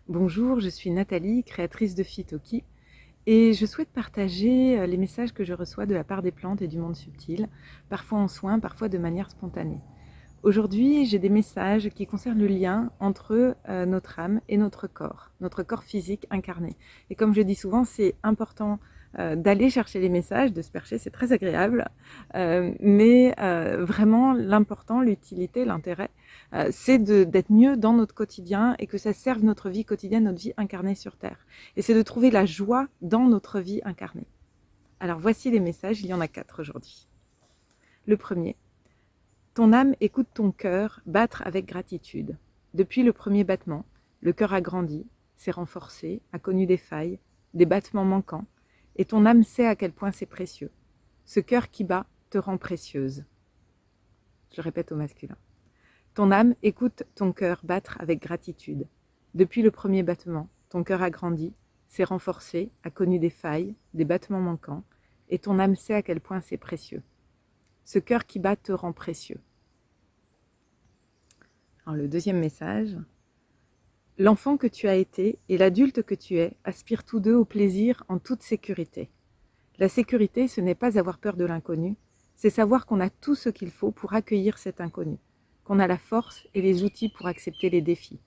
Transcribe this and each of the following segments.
Bonjour, je suis Nathalie, créatrice de Phytoki, et je souhaite partager les messages que je reçois de la part des plantes et du monde subtil, parfois en soins, parfois de manière spontanée. Aujourd'hui, j'ai des messages qui concernent le lien entre notre âme et notre corps physique incarné. Et comme je dis souvent, c'est important d'aller chercher les messages, de se percher, c'est très agréable, mais vraiment l'important, l'utilité, l'intérêt, c'est d'être mieux dans notre quotidien et que ça serve notre vie quotidienne, notre vie incarnée sur Terre. Et c'est de trouver la joie dans notre vie incarnée. Alors voici les messages, il y en a 4 aujourd'hui. Le premier. Ton âme écoute ton cœur battre avec gratitude. Depuis le premier battement, le cœur a grandi, s'est renforcé, a connu des failles, des battements manquants, et ton âme sait à quel point c'est précieux. Ce cœur qui bat te rend précieuse. Je répète au masculin. Ton âme écoute ton cœur battre avec gratitude. Depuis le premier battement, ton cœur a grandi, s'est renforcé, a connu des failles, des battements manquants, et ton âme sait à quel point c'est précieux. Ce cœur qui bat te rend précieux. Alors le deuxième message. L'enfant que tu as été et l'adulte que tu es aspirent tous deux au plaisir en toute sécurité. La sécurité, ce n'est pas avoir peur de l'inconnu, c'est savoir qu'on a tout ce qu'il faut pour accueillir cet inconnu, qu'on a la force et les outils pour accepter les défis.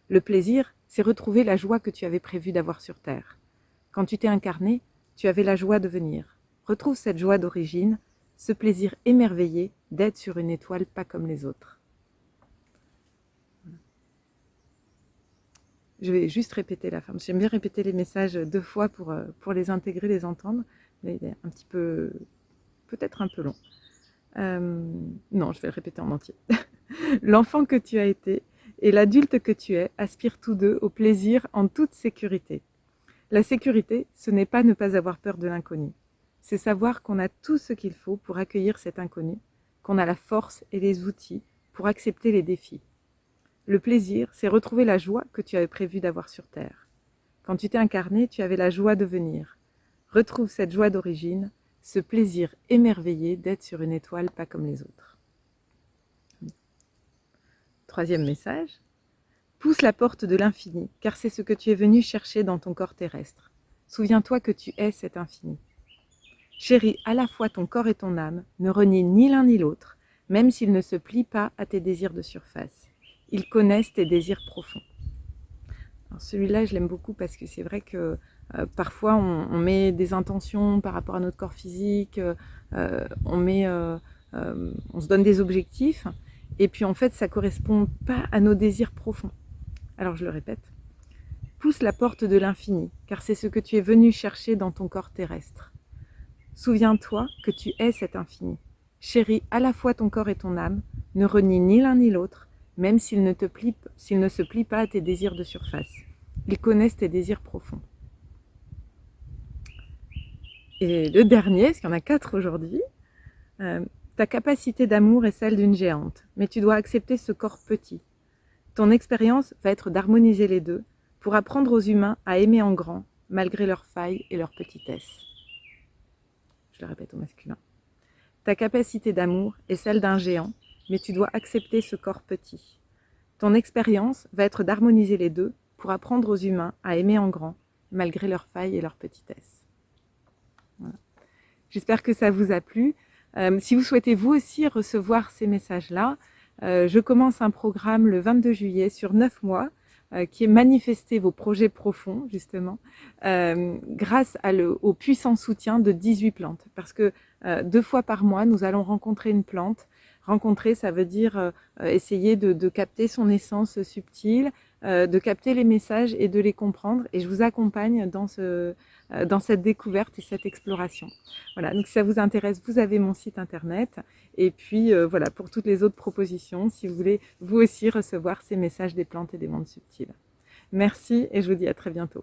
Le plaisir, c'est retrouver la joie que tu avais prévu d'avoir sur Terre. Quand tu t'es incarné, tu avais la joie de venir. Retrouve cette joie d'origine, ce plaisir émerveillé d'être sur une étoile pas comme les autres. Je vais juste répéter la fin. J'aime bien répéter les messages 2 fois pour les intégrer, les entendre, mais il est un petit peu, peut-être un peu long. Non, je vais le répéter en entier. L'enfant que tu as été et l'adulte que tu es aspirent tous deux au plaisir en toute sécurité. La sécurité, ce n'est pas ne pas avoir peur de l'inconnu. C'est savoir qu'on a tout ce qu'il faut pour accueillir cet inconnu, qu'on a la force et les outils pour accepter les défis. Le plaisir, c'est retrouver la joie que tu avais prévu d'avoir sur Terre. Quand tu t'es incarné, tu avais la joie de venir. Retrouve cette joie d'origine, ce plaisir émerveillé d'être sur une étoile pas comme les autres. Troisième message. Pousse la porte de l'infini, car c'est ce que tu es venu chercher dans ton corps terrestre. Souviens-toi que tu es cet infini. Chéris à la fois ton corps et ton âme, ne renie ni l'un ni l'autre, même s'ils ne se plient pas à tes désirs de surface. Ils connaissent tes désirs profonds. Alors celui-là, je l'aime beaucoup parce que c'est vrai que parfois on met des intentions par rapport à notre corps physique, on se donne des objectifs, et puis en fait ça ne correspond pas à nos désirs profonds. Alors je le répète. Pousse la porte de l'infini, car c'est ce que tu es venu chercher dans ton corps terrestre. Souviens-toi que tu es cet infini. Chéris à la fois ton corps et ton âme, ne renie ni l'un ni l'autre, même s'ils ne se plient pas à tes désirs de surface. Ils connaissent tes désirs profonds. Et le dernier, parce qu'il y en a 4 aujourd'hui, ta capacité d'amour est celle d'une géante, mais tu dois accepter ce corps petit. Ton expérience va être d'harmoniser les deux pour apprendre aux humains à aimer en grand, malgré leurs failles et leur petitesse. Je le répète au masculin. Ta capacité d'amour est celle d'un géant, mais tu dois accepter ce corps petit. Ton expérience va être d'harmoniser les deux pour apprendre aux humains à aimer en grand, malgré leurs failles et leur petitesse. Voilà. J'espère que ça vous a plu. Si vous souhaitez vous aussi recevoir ces messages-là, je commence un programme le 22 juillet sur 9 mois qui est manifester vos projets profonds, justement, grâce au puissant soutien de 18 plantes. Parce que 2 fois par mois, nous allons rencontrer une plante. Rencontrer, ça veut dire essayer de capter son essence subtile, de capter les messages et de les comprendre. Et je vous accompagne dans cette découverte et cette exploration. Voilà, donc si ça vous intéresse, vous avez mon site internet. Et puis voilà, pour toutes les autres propositions, si vous voulez vous aussi recevoir ces messages des plantes et des mondes subtils. Merci et je vous dis à très bientôt.